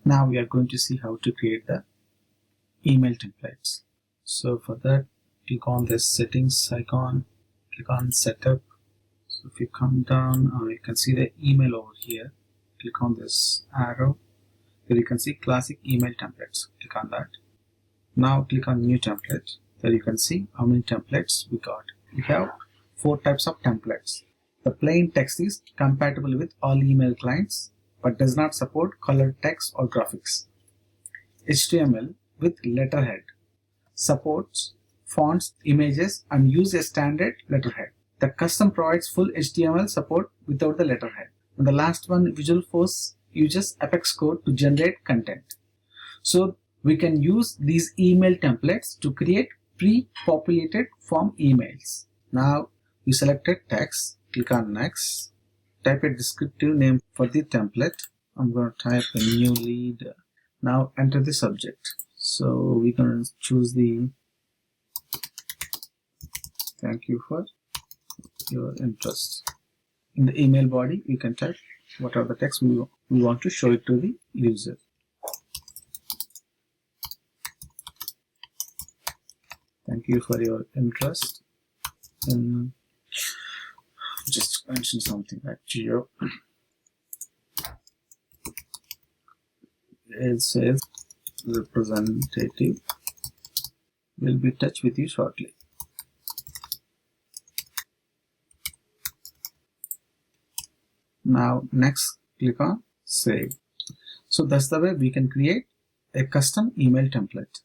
Now we are going to see how to create the email templates. So for that, click on this settings icon, click on setup. So if you come down, you can see the email over here. Click on this arrow. There you can see classic email templates. Click on that. Now click on new template. There you can see how many templates we got. We have 4 types of templates. The plain text is compatible with all email clients but does not support colored text or graphics. HTML with letterhead supports fonts, images, and use a standard letterhead. The custom provides full HTML support without the letterhead. And the last one, Visualforce, uses Apex code to generate content. So we can use these email templates to create pre-populated form emails. Now we selected text, click on next, type a descriptive name for the template. I'm going to type a new lead. Now enter the subject. So we're going to choose the thank you for your interest. In the email body, we can type whatever the text we want to show it to the user. Thank you for your interest in, just mention something like Geo. It says representative will be in touch with you shortly. Now next, click on save. So that's the way we can create a custom email template.